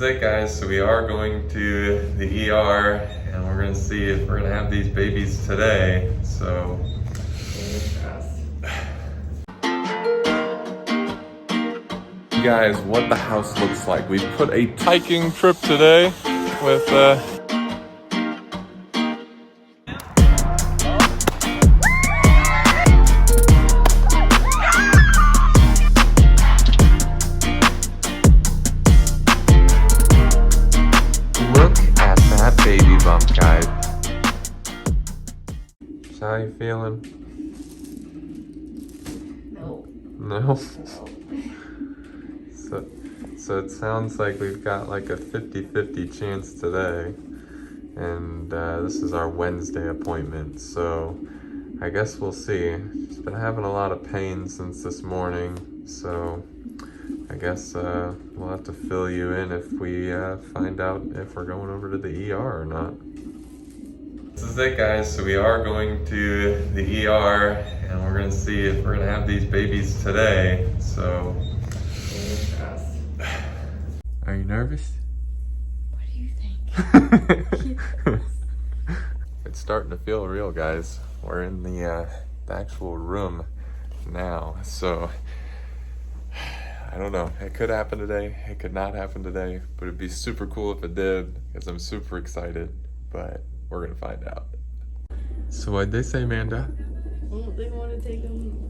is it, guys. So we are going to the ER and we're going to see if we're going to have these babies today. So you guys, what the house looks like. We put a hiking trip today with look at that baby bump, guys. So how you feeling? No? So it sounds like we've got like a 50-50 chance today, and this is our Wednesday appointment, so I guess we'll see. She's been having a lot of pain since this morning, so I guess we'll have to fill you in if we find out if we're going over to the ER or not. This is it, guys. So we are going to the ER and we're gonna see if we're gonna have these babies today. So are you nervous? What do you think? It's starting to feel real, guys. We're in the actual room now, so I don't know. It could happen today. It could not happen today, but it'd be super cool if it did, because I'm super excited. But we're gonna find out. So what'd they say, Amanda? Well, they want to take them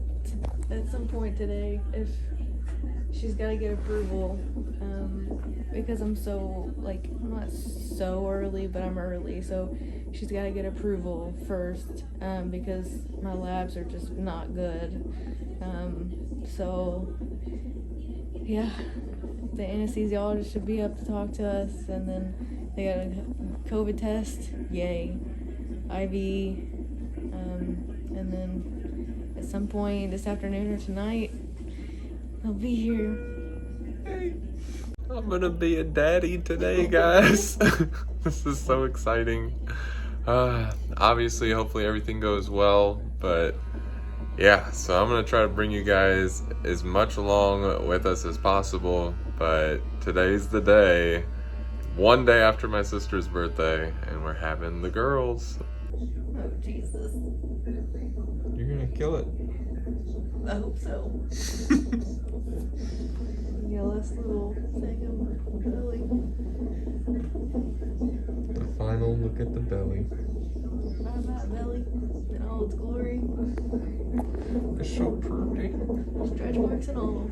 at some point today if she's got to get approval. Because I'm not so early, but I'm early, so she's got to get approval first, because my labs are just not good. So yeah, the anesthesiologist should be up to talk to us, and then they got a COVID test, yay, IV, and then at some point this afternoon or tonight, they'll be here. Hey, I'm gonna be a daddy today, guys. This is so exciting. Obviously, hopefully everything goes well, but yeah, so I'm gonna try to bring you guys as much along with us as possible, but today's the day, one day after my sister's birthday, and we're having the girls. Oh, Jesus. You're gonna kill it. I hope so. Yellowest little thing of my belly. The final look at the belly. Not that belly in all its glory. It's so pretty. Stretch marks and all.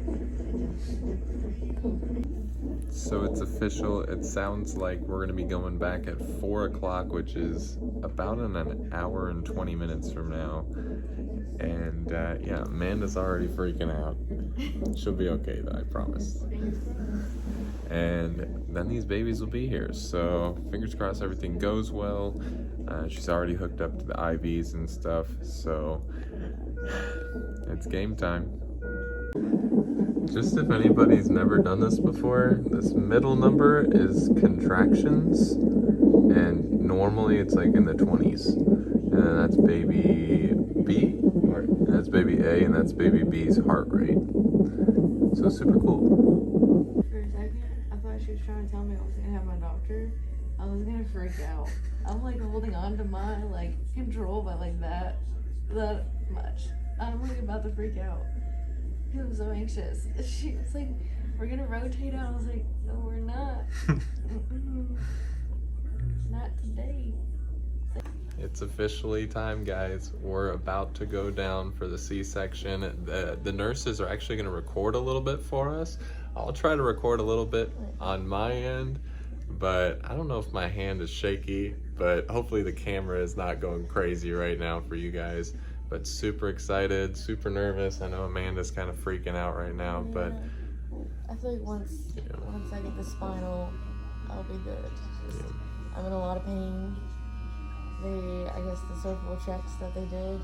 So it's official. It sounds like we're gonna be going back at 4 o'clock, which is about in an hour and 20 minutes from now. And yeah, Amanda's already freaking out. She'll be okay though, I promise. And then these babies will be here. So fingers crossed everything goes well. She's already hooked up to the IVs and stuff. So it's game time. Just if anybody's never done this before, this middle number is contractions, and normally it's like in the 20s. And then that's baby B, and that's baby A, and that's baby B's heart rate. So super cool. For a second, I thought she was trying to tell me I was gonna have my doctor. I was gonna freak out. I'm like holding on to my control by that much. I'm about to freak out. I'm so anxious. She was like, we're gonna rotate out. I was like, no, we're not. Not today. It's officially time, guys. We're about to go down for the C-section. The nurses are actually gonna record a little bit for us. I'll try to record a little bit on my end, but I don't know if my hand is shaky, but hopefully the camera is not going crazy right now for you guys. But super excited, super nervous. I know Amanda's kind of freaking out right now, but I feel like once I get the spinal, I'll be good. I'm in a lot of pain. I guess the cervical checks that they did,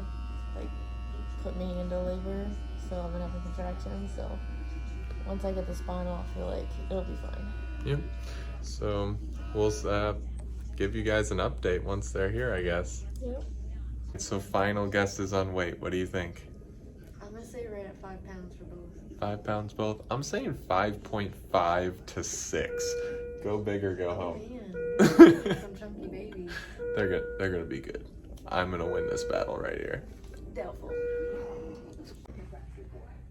put me into labor, so I've been having contractions. So once I get the spinal, I feel like it'll be fine. Yep. So we'll give you guys an update once they're here, I guess. Yep. So final guess is on weight. What do you think? I'm gonna say right at 5 pounds for both. 5 pounds both? I'm saying 5.5 to 6. Go big or go home. Some chunky babies. They're gonna be good. I'm gonna win this battle right here. Doubtful.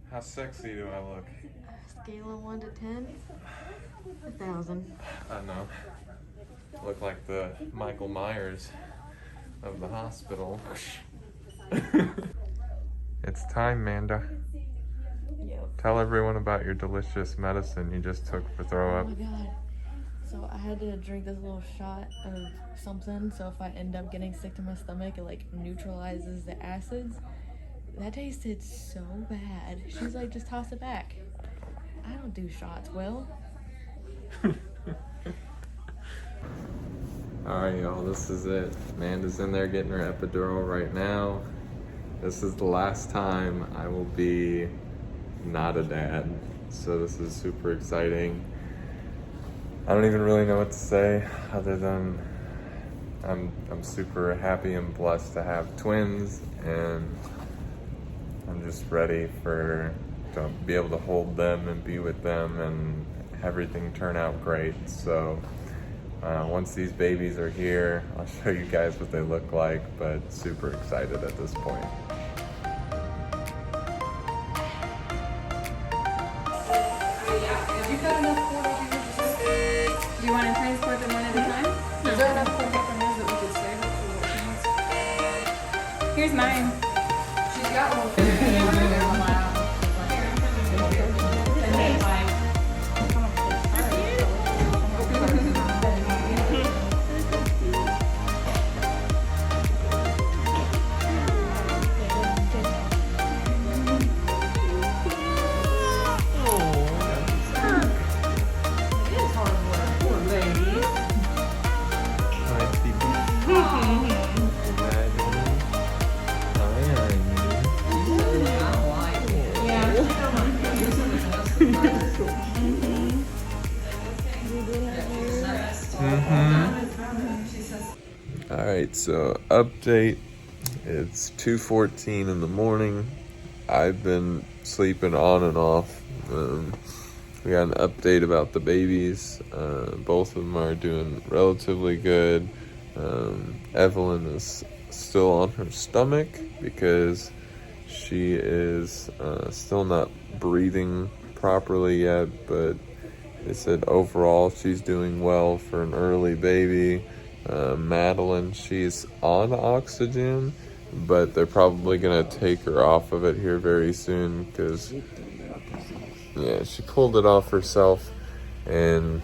How sexy do I look? Scale of 1 to 10. 1,000. I know. Look like the Michael Myers of the hospital. It's time, Manda. Yep. Tell everyone about your delicious medicine you just took for throw Oh up. my god. So I had to drink this little shot of something, so if I end up getting sick to my stomach, it like neutralizes the acids. That tasted so bad. She's like, just toss it back. I don't do shots, Will. Alright, y'all, this is it. Amanda's in there getting her epidural right now. This is the last time I will be not a dad. So this is super exciting. I don't even really know what to say other than I'm super happy and blessed to have twins, and I'm just ready to be able to hold them and be with them and everything turn out great. So once these babies are here, I'll show you guys what they look like, but super excited at this point. Do you want to transport them one at a time? Is there enough containers that we could save up for what? Here's mine. She's got one. Alright, so update. It's 2:14 in the morning. I've been sleeping on and off. We got an update about the babies. Both of them are doing relatively good. Evelyn is still on her stomach because she is still not breathing properly yet, but they said overall she's doing well for an early baby. Madeline, she's on oxygen, but they're probably gonna take her off of it here very soon because she pulled it off herself, and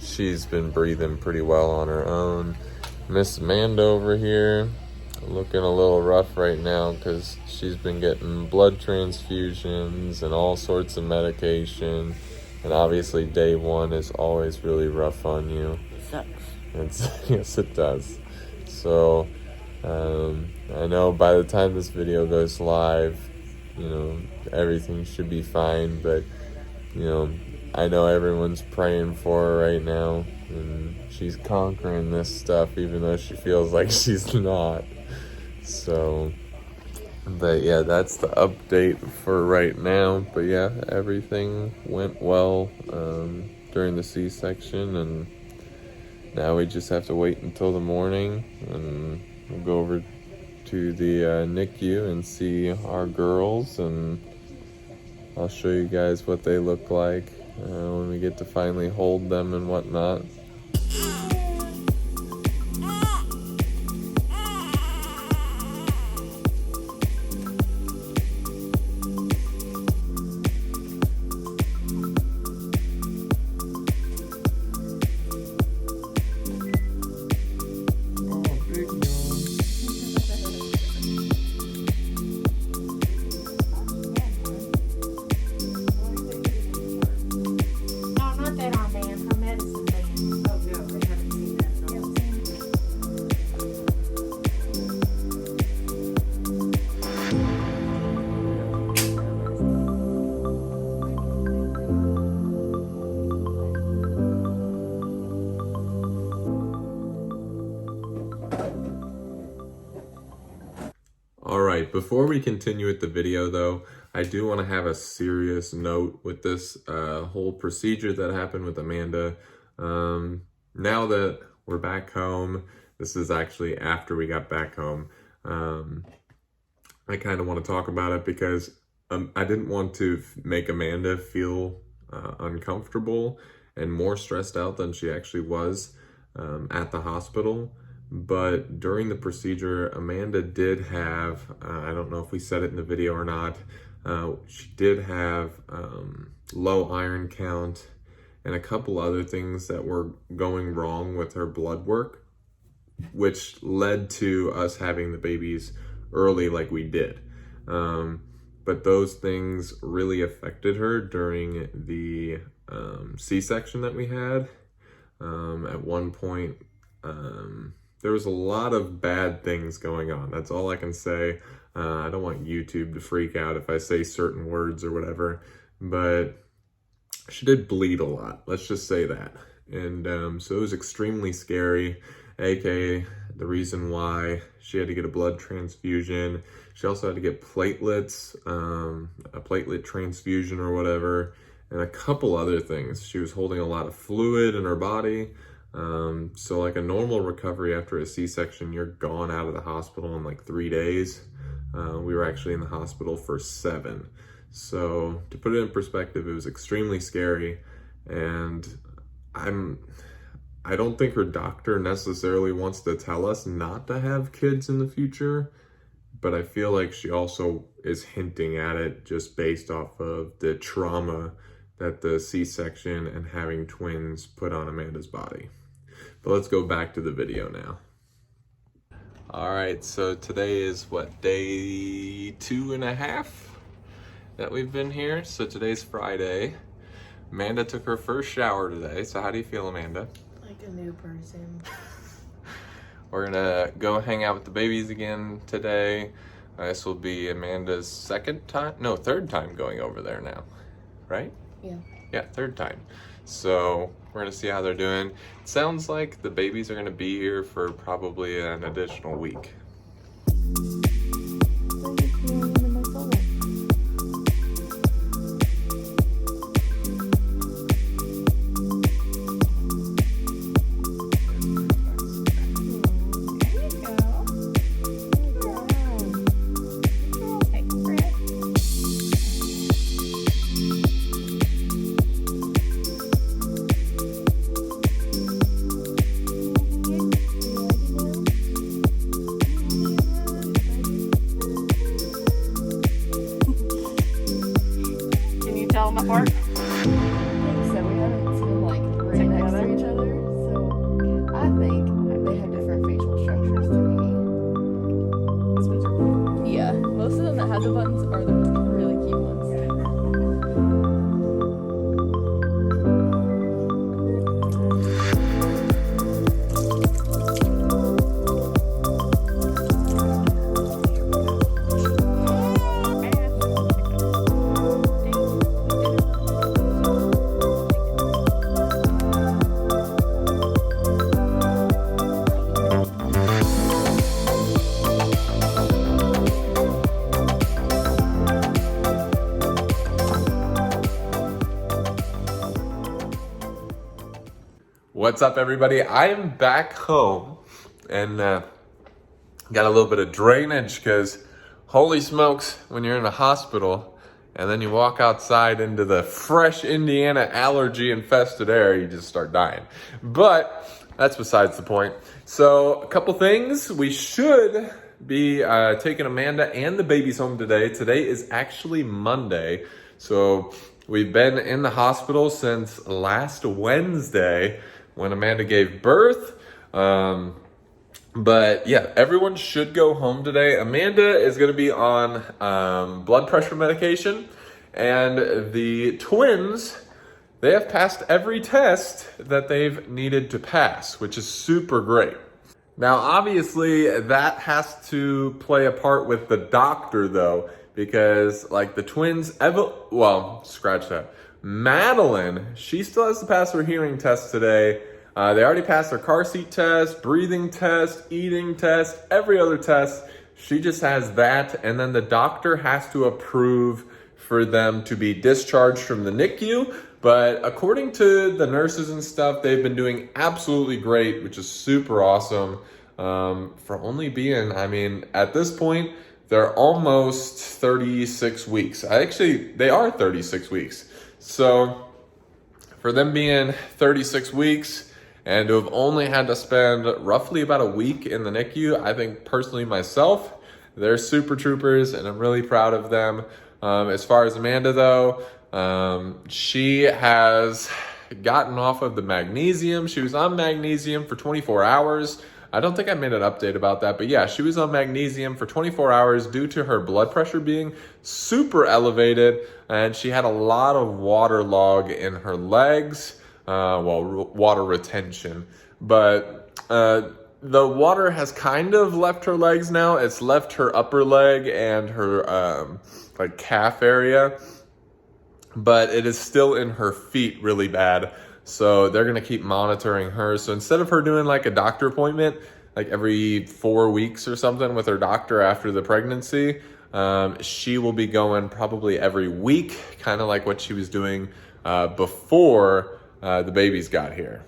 she's been breathing pretty well on her own. Miss Amanda over here looking a little rough right now because she's been getting blood transfusions and all sorts of medication, and obviously day one is always really rough on you. Sucks. Yes, it does. So I know by the time this video goes live, everything should be fine, but I know everyone's praying for her right now, and she's conquering this stuff even though she feels like she's not. So, but yeah, that's the update for right now. But yeah, everything went well during the C-section, and now we just have to wait until the morning, and we'll go over to the NICU and see our girls, and I'll show you guys what they look like when we get to finally hold them and whatnot. Alright, before we continue with the video though, I do want to have a serious note with this whole procedure that happened with Amanda. Now that we're back home, this is actually after we got back home. I kind of want to talk about it because I didn't want to make Amanda feel uncomfortable and more stressed out than she actually was at the hospital. But during the procedure, Amanda did have, I don't know if we said it in the video or not, she did have low iron count and a couple other things that were going wrong with her blood work, which led to us having the babies early like we did. But those things really affected her during the C-section that we had. At one point, there was a lot of bad things going on. That's all I can say. I don't want YouTube to freak out if I say certain words or whatever, but she did bleed a lot. Let's just say that. And so it was extremely scary, aka the reason why she had to get a blood transfusion. She also had to get platelets, a platelet transfusion or whatever, and a couple other things. She was holding a lot of fluid in her body. So like a normal recovery after a C-section, you're gone out of the hospital in like 3 days. We were actually in the hospital for 7. So to put it in perspective, it was extremely scary. And I don't think her doctor necessarily wants to tell us not to have kids in the future, but I feel like she also is hinting at it just based off of the trauma that the C-section and having twins put on Amanda's body. But let's go back to the video now. All right, so today is what, day 2.5 that we've been here? So today's Friday. Amanda took her first shower today. So how do you feel, Amanda? Like a new person. We're gonna go hang out with the babies again today. This will be Amanda's third time going over there now, right? Yeah. Yeah, third time. So we're gonna see how they're doing. It sounds like the babies are gonna be here for probably an additional week. Tell them apart. So we haven't seen like right next to each other. So I think they have different facial structures to me. Yeah, most of them that have the buttons are the really cute ones. What's up, everybody? I am back home and got a little bit of drainage because holy smokes, when you're in a hospital and then you walk outside into the fresh Indiana allergy infested air, you just start dying. But that's besides the point. So a couple things. We should be taking Amanda and the babies home today. Today is actually Monday. So we've been in the hospital since last Wednesday when Amanda gave birth. But yeah, everyone should go home today. Amanda is going to be on blood pressure medication, and the twins, they have passed every test that they've needed to pass, which is super great. Now, obviously, that has to play a part with the doctor, though, because like the twins, scratch that. Madeline, she still has to pass her hearing test today. They already passed their car seat test, breathing test, eating test, every other test. She just has that, and then the doctor has to approve for them to be discharged from the NICU. But according to the nurses and stuff, they've been doing absolutely great, which is super awesome. For only being, I mean, at this point, they're almost 36 weeks. They are 36 weeks. So for them being 36 weeks and to have only had to spend roughly about a week in the NICU, I think personally myself, they're super troopers and I'm really proud of them. As far as Amanda though, she has gotten off of the magnesium. She was on magnesium for 24 hours. I don't think I made an update about that, but yeah, she was on magnesium for 24 hours due to her blood pressure being super elevated, and she had a lot of water log in her legs, water retention. But the water has kind of left her legs now. It's left her upper leg and her like calf area, but it is still in her feet really bad. So they're going to keep monitoring her. So instead of her doing like a doctor appointment, like every 4 weeks or something with her doctor after the pregnancy, she will be going probably every week, kind of like what she was doing before the babies got here.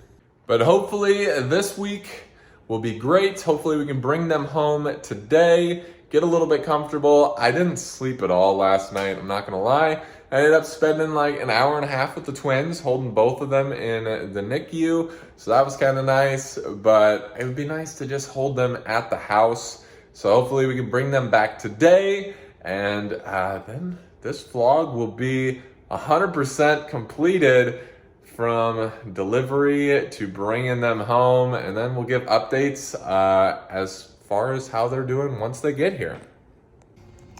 But hopefully this week will be great. Hopefully we can bring them home today, get a little bit comfortable. I didn't sleep at all last night, I'm not going to lie. I ended up spending like an hour and a half with the twins, holding both of them in the NICU. So that was kind of nice, but it would be nice to just hold them at the house. So hopefully we can bring them back today. And then this vlog will be 100% completed from delivery to bringing them home. And then we'll give updates as far as how they're doing once they get here.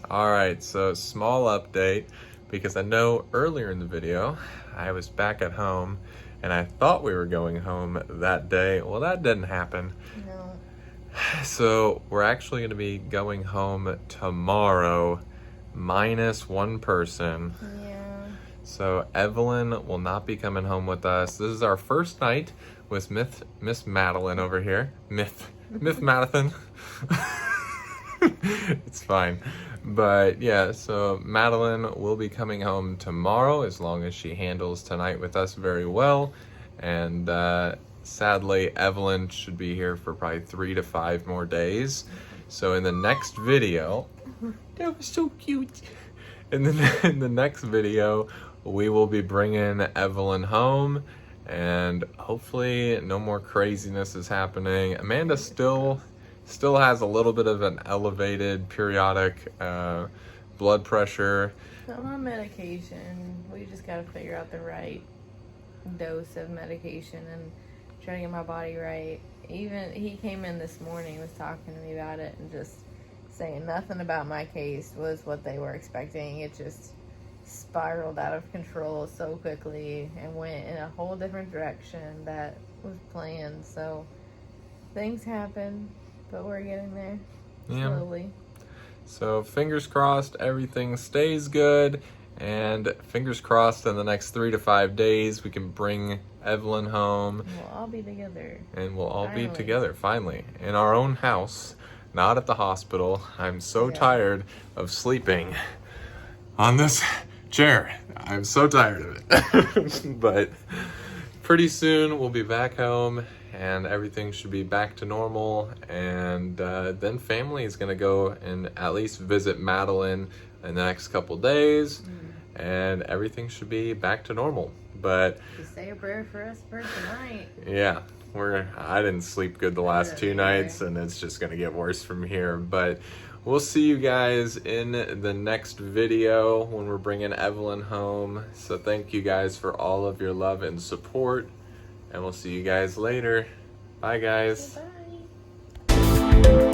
All right, so small update. Because I know earlier in the video, I was back at home and I thought we were going home that day. Well, that didn't happen. No. So we're actually going to be going home tomorrow, minus one person. Yeah. So Evelyn will not be coming home with us. This is our first night with Miss Madeline over here. Myth Madeline. It's fine. But yeah, so Madeline will be coming home tomorrow as long as she handles tonight with us very well. And sadly, Evelyn should be here for probably 3 to 5 more days. So in the next video, that was so cute. In the next video, we will be bringing Evelyn home. And hopefully no more craziness is happening. Amanda still has a little bit of an elevated periodic blood pressure. So I'm on medication. We just got to figure out the right dose of medication and try to get my body right. Even he came in this morning, was talking to me about it and just saying nothing about my case was what they were expecting. It just spiraled out of control so quickly and went in a whole different direction that was planned. So things happen. But we're getting there slowly. So fingers crossed everything stays good. And fingers crossed in the next 3 to 5 days we can bring Evelyn home. We'll all be together. And we'll all be together finally. In our own house. Not at the hospital. I'm so tired of sleeping on this chair. I'm so tired of it. But pretty soon we'll be back home. And everything should be back to normal. And then family is going to go and at least visit Madeline in the next couple days. And everything should be back to normal. But just say a prayer for us for tonight. Yeah, I didn't sleep good the last 2 nights. And it's just going to get worse from here. But we'll see you guys in the next video when we're bringing Evelyn home. So thank you guys for all of your love and support. And we'll see you guys later. Bye, guys. Bye.